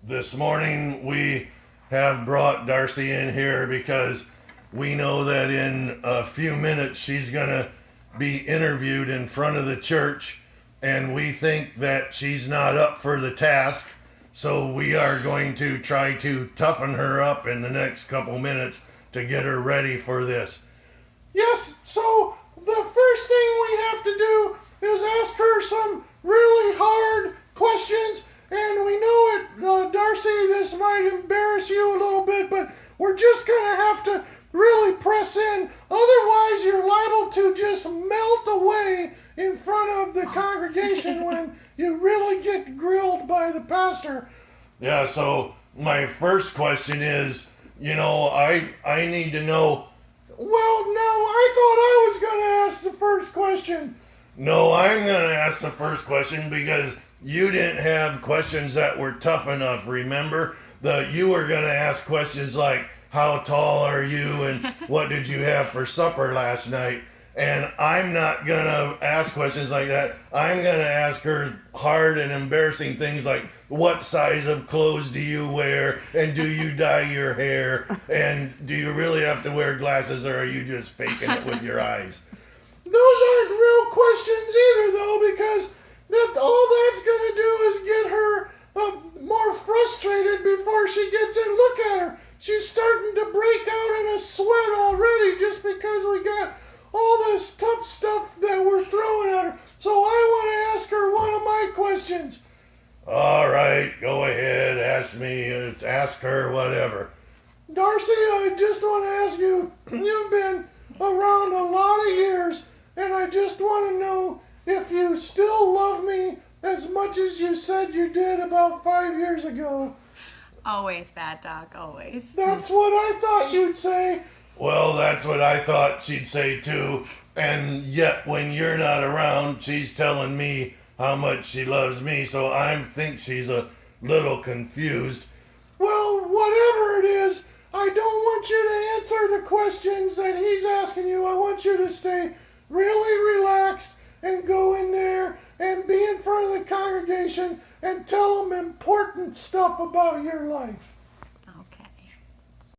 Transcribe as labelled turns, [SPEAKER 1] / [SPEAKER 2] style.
[SPEAKER 1] This morning we have brought Darcy in here because we know that in a few minutes she's going to be interviewed in front of the church, and we think that she's not up for the task. So we are going to try to toughen her up in the next couple minutes to get her ready for this.
[SPEAKER 2] Yes, so the first thing we have to do is ask her some really hard questions. And we know it, Darcy, this might embarrass you a little bit, but we're just going to have to really press in. Otherwise, you're liable to just melt away in front of the congregation when you really get grilled by the pastor.
[SPEAKER 1] Yeah, so my first question is, I need to know.
[SPEAKER 2] Well, no, I thought I was going to ask the first question.
[SPEAKER 1] No, I'm going to ask the first question because you didn't have questions that were tough enough, remember? You were going to ask questions like, how tall are you and what did you have for supper last night? And I'm not going to ask questions like that. I'm going to ask her hard and embarrassing things like, what size of clothes do you wear? And do you dye your hair? And do you really have to wear glasses, or are you just faking it with your eyes?
[SPEAKER 2] Those aren't real questions either, though, because all that's going to do is get her more frustrated before she gets in. Look at her. She's starting to break out in a sweat already just because we got all this tough stuff that we're throwing at her. So I want to ask her one of my questions.
[SPEAKER 1] All right, go ahead. Ask me. Ask her whatever.
[SPEAKER 2] Darcy, I just want to ask you, you've been around a lot of years, and I just want to know if you still love me as much as you said you did about 5 years ago.
[SPEAKER 3] Always, Bad Dog, always.
[SPEAKER 2] That's what I thought you'd say.
[SPEAKER 1] Well, that's what I thought she'd say too. And yet, when you're not around, she's telling me how much she loves me, so I think she's a little confused.
[SPEAKER 2] Well, whatever it is, I don't want you to answer the questions that he's asking you. I want you to stay really relaxed and go in there and be in front of the congregation and tell them important stuff about your life.